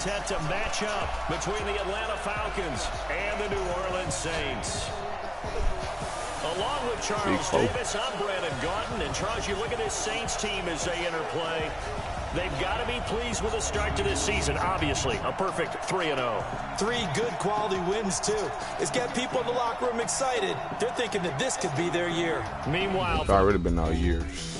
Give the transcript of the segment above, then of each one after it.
Set to match up between the Atlanta Falcons and the New Orleans Saints. Along with Charles Davis, I'm Brandon Gaudin. And Charles, you look at this Saints team as they enter play. They've got to be pleased with the start to this season. Obviously, a perfect 3-0. 3 good quality wins, too. It's got people in the locker room excited. They're thinking that this could be their year. Meanwhile, it's already been all years.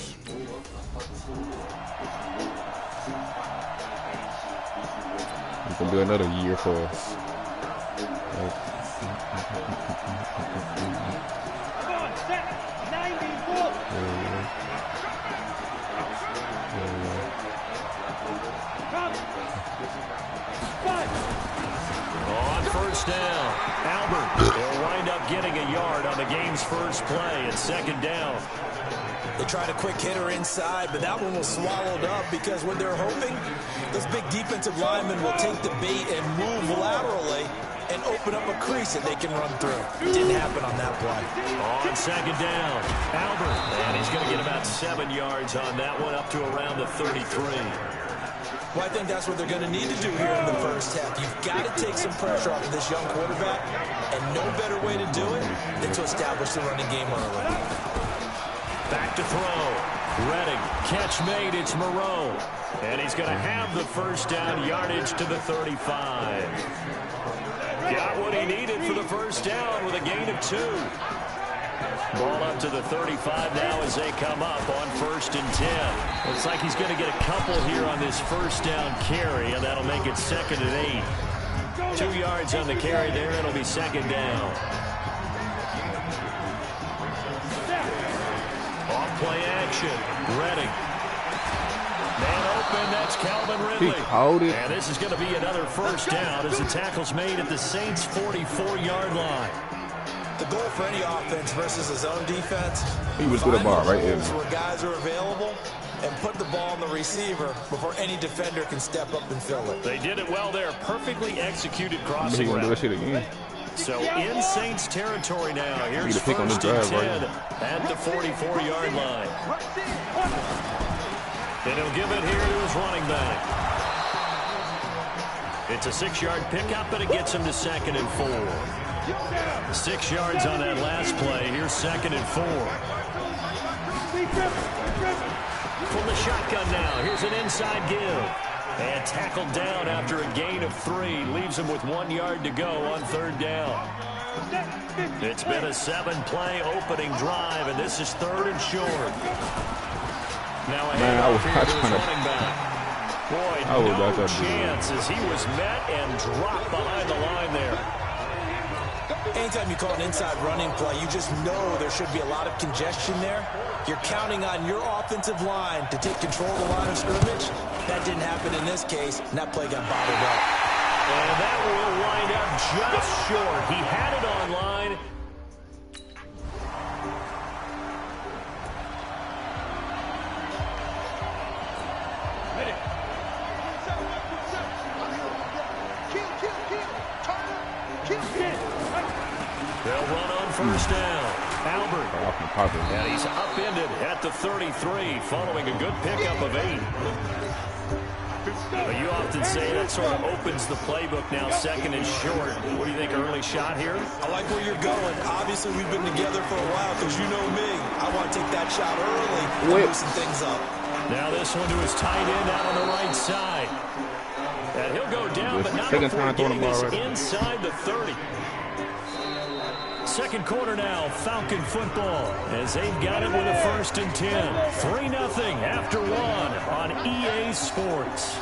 It's going to be another year for us. On first down, Albert will wind up getting a yard on the game's first play at second down. They tried a quick hitter inside, but that one was swallowed up because what they're hoping, those big defensive linemen will take the bait and move laterally and open up a crease that they can run through. Didn't happen on that play. On second down, Albert, and he's going to get about 7 yards on that one, up to around the 33. Well, I think that's what they're going to need to do here in the first half. You've got to take some pressure off of this young quarterback, and no better way to do it than to establish the running game early. Back to throw. Redding, catch made, it's Moreau. And he's going to have the first down, yardage to the 35. Got what he needed for the first down with a gain of 2. Ball up to the 35 now as they come up on 1st and 10. Looks like he's going to get a couple here on this first down carry, and that'll make it 2nd and 8. 2 yards on the carry there, it'll be 2nd down. Off-play action, Redding. Man open, that's Calvin Ridley. And this is going to be another first down as the tackle's made at the Saints' 44-yard line. The goal for any offense versus his own defense, he was good at ball right here. Where guys are available and put the ball on the receiver before any defender can step up and fill it. They did it well there. Perfectly executed crossing route. Do that shit again. So in Saints territory now. Here's 1st and 10 at the 44-yard line. And he'll give it here to his running back. It's a 6-yard pickup, and it gets him to 2nd and 4. 6 yards on that last play. Here's 2nd and 4. From the shotgun now. Here's an inside give. And tackled down after a gain of 3. Leaves him with 1 yard to go on 3rd down. It's been a 7-play opening drive, and this is 3rd and short. Now a handoff here to his running back. Boy, no chance as he was met and dropped behind the line there. Anytime you call an inside running play, you just know there should be a lot of congestion there. You're counting on your offensive line to take control of the line of scrimmage. That didn't happen in this case, and that play got bottled up. And that will wind up just short. He had it on line. They'll run on first down. Albert. And he's upended at the 33 following a good pickup of 8. But you often say that sort of opens the playbook now, 2nd and short. What do you think, early shot here? I like where you're going. Obviously, we've been together for a while because you know me. I want to take that shot early and loosen things up. Now this one to his tight end out on the right side. And he'll go down, but not before getting this inside the 30. Second quarter now, Falcon football, as they've got it with a 1st and 10. 3-0 after 1 on EA Sports.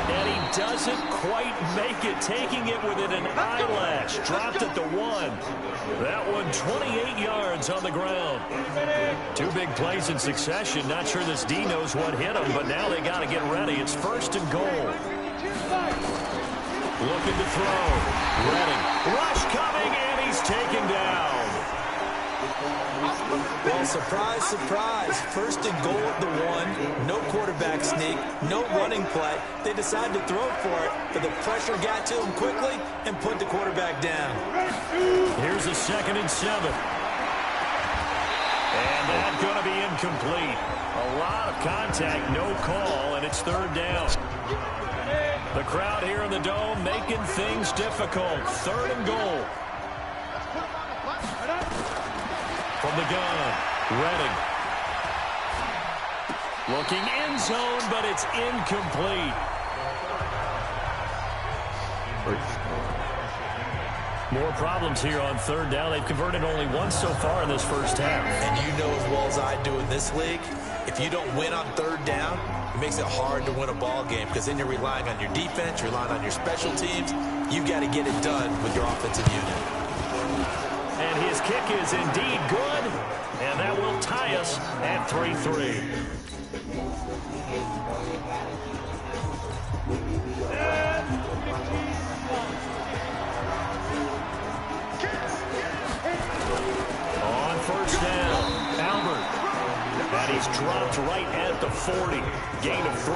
And he doesn't quite make it, taking it within an eyelash. Dropped at the 1. That one 28 yards on the ground. 2 big plays in succession. Not sure this D knows what hit him, but now they got to get ready. It's 1st and goal. Looking to throw. Redding. Rush coming, and he's taken down. Well, surprise, surprise. 1st and goal at the 1. No quarterback sneak. No running play. They decided to throw for it, but the pressure got to him quickly and put the quarterback down. Here's a 2nd and 7. And that's going to be incomplete. A lot of contact, no call, and it's third down. The crowd here in the Dome making things difficult. Third and goal. From the gun, Redding. Looking end zone, but it's incomplete. More problems here on third down. They've converted only once so far in this first half. And you know as well as I do in this league, if you don't win on third down, it makes it hard to win a ball game because then you're relying on your defense, you're relying on your special teams. You've got to get it done with your offensive unit. And his kick is indeed good, and that will tie us at 3-3. On first down, Albert. And he's dropped right at the 40. Gain of 3.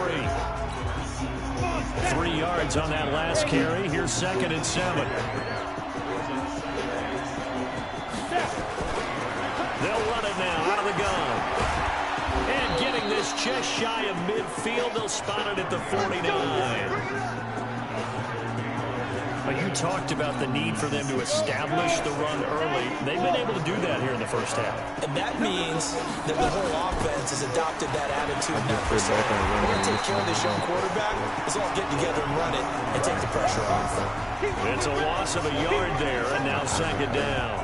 3 yards on that last carry. Here's 2nd and 7. They'll run it now out of the gun. And getting this just shy of midfield, they'll spot it at the 49. But you talked about the need for them to establish the run early. They've been able to do that here in the first half. And that means that the whole offense has adopted that attitude now. We're going to take care of this young quarterback. Let's all get together and run it and take the pressure off. It's a loss of a yard there, and now 2nd down.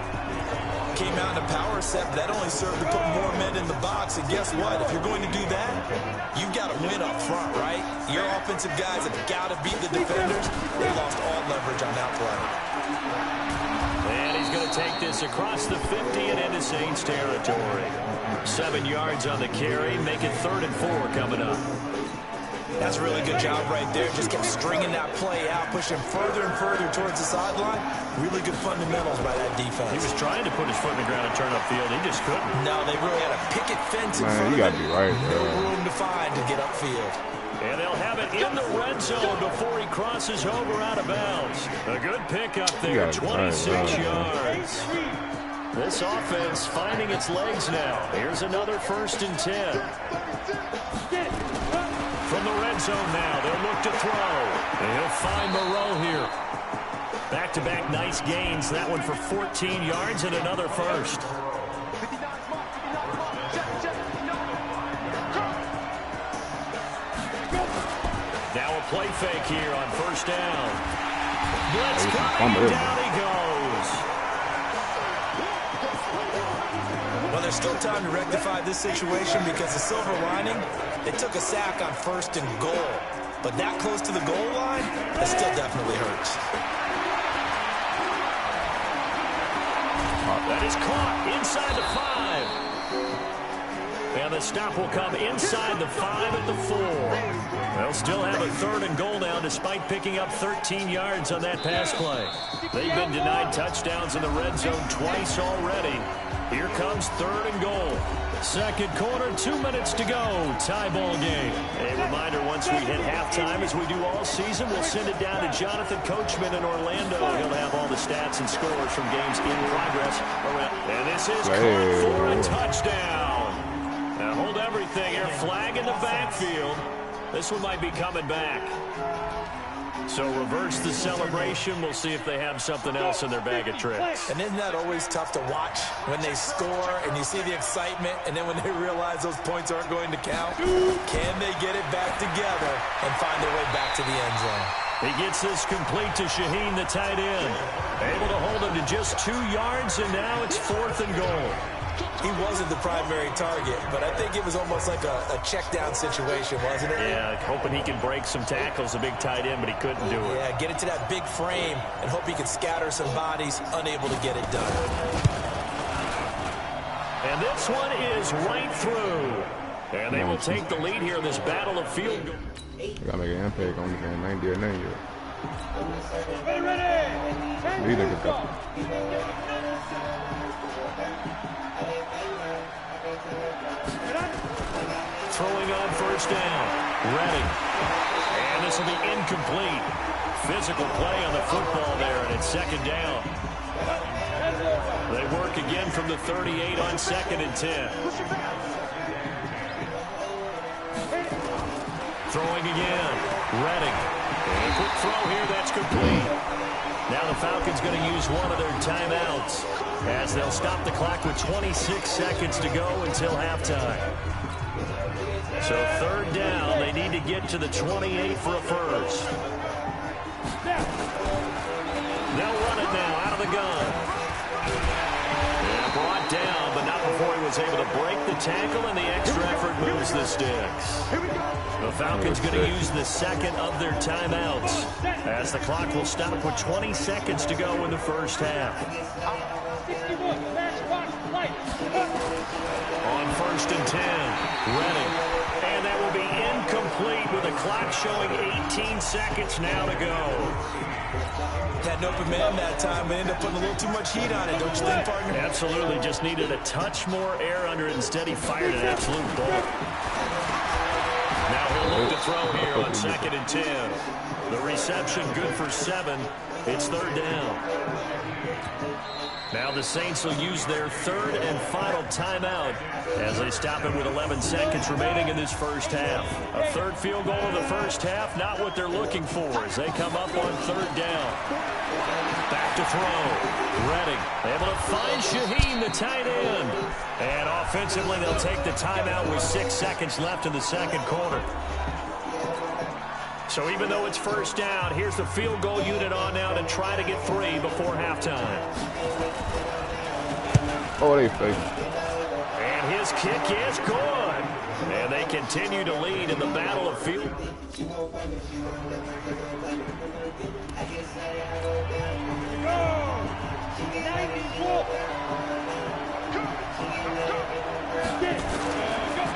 Came out in a power set, but that only served to put more men in the box. And guess what? If you're going to do that, you've got to win up front, right? Your offensive guys have got to beat the defenders. They lost all leverage on that play. And he's going to take this across the 50 and into Saints territory. 7 yards on the carry. Make it 3rd and 4 coming up. That's a really good job right there. Just kept stringing that play out, pushing further and further towards the sideline. Really good fundamentals by that defense. He was trying to put his foot in the ground and turn upfield. He just couldn't. No, they really had a picket fence in front You of gotta him. be right. No room to find to get upfield. And they'll have it in the red zone before he crosses over out of bounds. A good pickup there, 26 yards. This offense finding its legs now. Here's another 1st and 10. From the red zone now, they'll look to throw. And he'll find Moreau here. Back-to-back nice gains. That one for 14 yards and another 1st. Now a play fake here on 1st down. Blitz coming, down he goes. Well, there's still time to rectify this situation because the silver lining, they took a sack on 1st and goal. But that close to the goal line, that still definitely hurts. That is caught inside the 5. And the stop will come inside the 5 at the 4. They'll still have a 3rd and goal now despite picking up 13 yards on that pass play. They've been denied touchdowns in the red zone twice already. Here comes 3rd and goal. 2nd quarter, 2 minutes to go. Tie ball game. A reminder, once we hit halftime, as we do all season, we'll send it down to Jonathan Coachman in Orlando. He'll have all the stats and scores from games in progress. And this is caught for a touchdown. Now hold everything here. Flag in the backfield. This one might be coming back. So reverse the celebration. We'll see if they have something else in their bag of tricks. And isn't that always tough to watch when they score and you see the excitement and then when they realize those points aren't going to count? Can they get it back together and find their way back to the end zone? He gets this complete to Shaheen, the tight end. Able to hold him to just 2 yards, and now it's 4th and goal. He wasn't the primary target, but I think it was almost like a check down situation, wasn't it? Yeah, hoping he can break some tackles, a big tight end, but he couldn't do it. Yeah, get it to that big frame and hope he can scatter some bodies, unable to get it done. And this one is right through. And they will take the lead here in this battle of field goal. You gotta make an impact on the game. I ain't did nothing yet. These niggas got Throwing on 1st down. Redding. And this will be incomplete. Physical play on the football there, and it's 2nd down. They work again from the 38 on 2nd and 10. throwing again. Redding. And a quick throw here. That's complete. Now the Falcons going to use one of their timeouts as they'll stop the clock with 26 seconds to go until halftime. So third down, they need to get to the 28 for a first. They'll run it now out of the gun. And brought down, but not before he was able to break the tackle, and the extra effort moves the sticks. The Falcons going to use the second of their timeouts as the clock will stop with 20 seconds to go in the first half. On 1st and 10, Redding. And that will be incomplete with the clock showing 18 seconds now to go. Had an open man that time, but ended up putting a little too much heat on it, don't you think, partner? Absolutely. Just needed a touch more air under it. Instead, he fired an absolute bullet. Now he'll look to throw here on 2nd and 10. The reception good for 7. It's third down. Now the Saints will use their third and final timeout as they stop it with 11 seconds remaining in this first half. A third field goal in the first half, not what they're looking for as they come up on third down. Back to throw. Redding able to find Shaheen, the tight end. And offensively, they'll take the timeout with 6 seconds left in the second quarter. So even though it's first down, here's the field goal unit on now to try to get 3 before halftime. Oh, they fake. And his kick is good. And they continue to lead in the battle of field.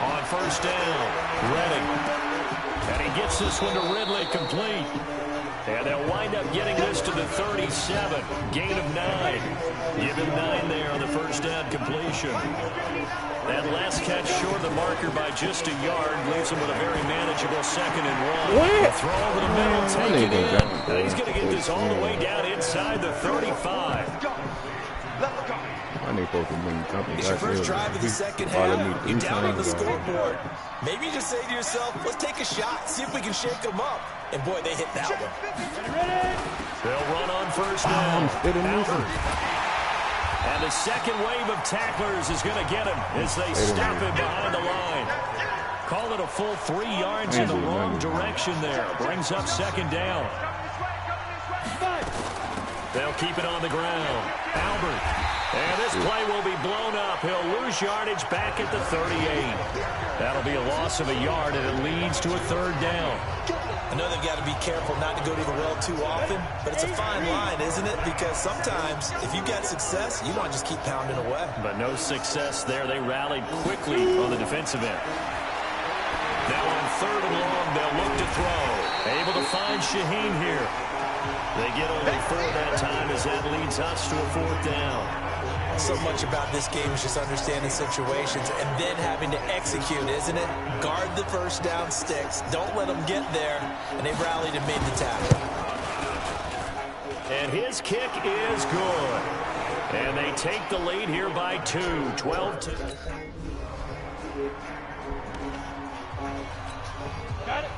On 1st down, Redding. And he gets this one to Ridley complete. And they'll wind up getting this to the 37. Gain of 9. Give him 9 there on the first down completion. That last catch short of the marker by just a yard leaves him with a very manageable 2nd and 1. What? Throw over the middle, take it in. And he's going to get this all the way down inside the 35. I need supposed to win something. It's your first drive of the second half. You're down on the scoreboard. Maybe you just say to yourself, let's take a shot, see if we can shake them up. And boy, they hit that one. They'll run on 1st down. And the second wave of tacklers is going to get him as they stop him behind the line. Call it a full 3 yards in the wrong direction there. Brings up 2nd down. They'll keep it on the ground. Albert. And this play will be blown up. He'll lose yardage back at the 38. That'll be a loss of a yard, and it leads to a 3rd down. I know they've got to be careful not to go to the well too often, but it's a fine line, isn't it? Because sometimes, if you get success, you want to just keep pounding away. But no success there. They rallied quickly on the defensive end. Now on 3rd and long, they'll look to throw. Able to find Shaheen here. They get only 4 that time as that leads us to a 4th down. So much about this game is just understanding situations and then having to execute, isn't it? Guard the first down sticks. Don't let them get there. And they rallied and made the tackle. And his kick is good. And they take the lead here by 2, 12-2. Got it.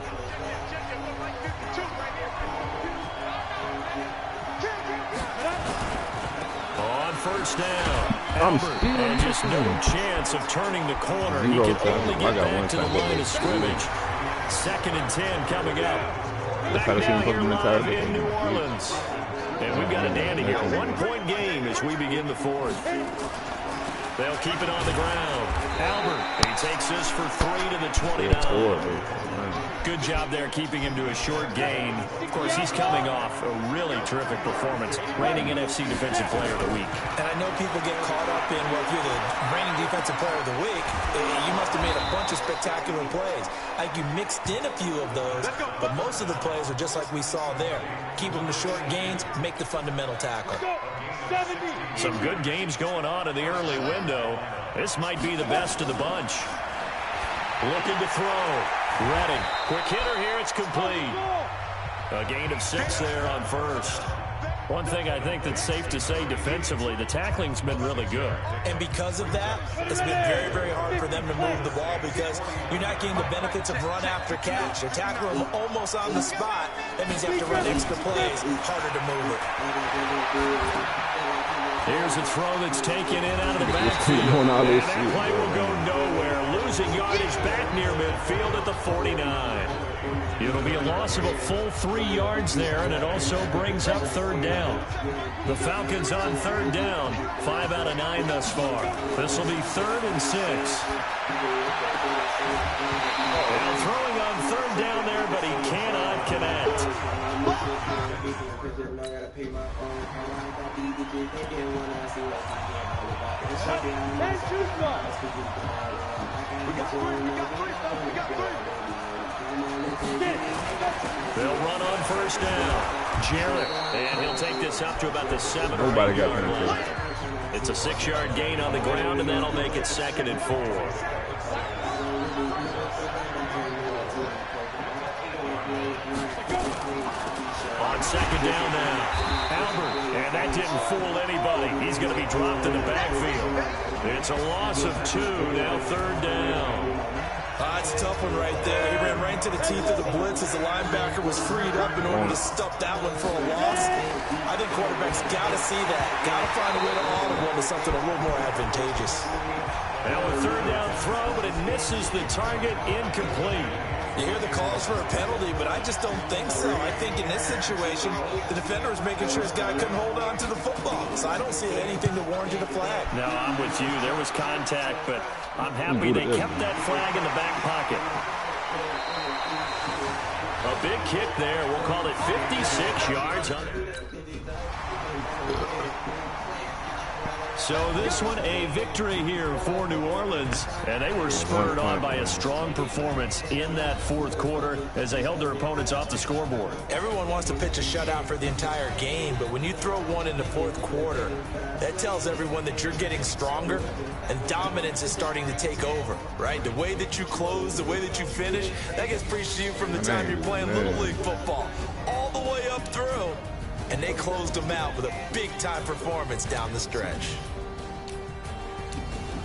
On 1st down, Albert, and just no chance of turning the corner. He can only get back to the line of scrimmage. 2nd and 10 coming up. Back now here live in New Orleans. And we've got a dandy here. 1-point game as we begin the 4th. They'll keep it on the ground. Albert, he takes this for 3 to the 29. Good job there keeping him to a short gain. Of course, he's coming off a really terrific performance, reigning NFC Defensive Player of the Week. And I know people get caught up in, well, if you're the reigning Defensive Player of the Week, you must have made a bunch of spectacular plays. I think you mixed in a few of those, but most of the plays are just like we saw there. Keep them to short gains, make the fundamental tackle. Some good games going on in the early window. This might be the best of the bunch. Looking to throw. Redding. Quick hitter here. It's complete. A gain of 6 there on 1st. One thing I think that's safe to say defensively, the tackling's been really good. And because of that, it's been very, very hard for them to move the ball because you're not getting the benefits of run after catch. They're tackling them almost on the spot. That means you have to run extra plays, harder to move it. Here's a throw that's taken in out of the backfield. And that play will go nowhere, losing yardage back near midfield at the 49. It'll be a loss of a full 3 yards there, and it also brings up third down. The Falcons on third down, 5 out of 9 thus far. This will be 3rd and 6. And throwing on third down there, but he cannot connect. They'll run on first down. Jarrett, and he'll take this up to about the 7 or 8 yard line. It's a 6-yard gain on the ground, and that'll make it 2nd and 4. On second down now, Albert, and that didn't fool anybody. He's going to be dropped in the backfield. It's a loss of 2, now third down. It's a tough one right there. He ran right into the teeth of the blitz as the linebacker was freed up in order to stuff that one for a loss. I think quarterbacks got to see that. Got to find a way to audible one to something a little more advantageous. Now a third down throw, but it misses the target, incomplete. You hear the calls for a penalty, but I just don't think so. I think in this situation, the defender is making sure his guy couldn't hold on to the football. So I don't see anything to warrant a flag. No, I'm with you. There was contact, but I'm happy they kept that flag in the back pocket. A big kick there. We'll call it 56 yards. So this one, a victory here for New Orleans, and they were spurred on by a strong performance in that fourth quarter as they held their opponents off the scoreboard. Everyone wants to pitch a shutout for the entire game, but when you throw one in the fourth quarter, that tells everyone that you're getting stronger and dominance is starting to take over, right? The way that you close, the way that you finish, that gets preached to you from the time you're playing Little League football all the way up through. And they closed them out with a big-time performance down the stretch.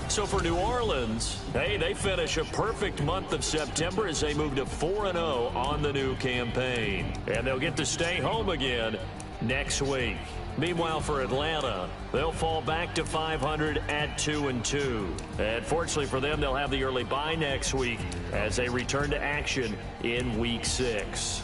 So for New Orleans, hey, they finish a perfect month of September as they move to 4-0 on the new campaign. And they'll get to stay home again next week. Meanwhile, for Atlanta, they'll fall back to 500 at 2-2. And fortunately for them, they'll have the early bye next week as they return to action in Week 6.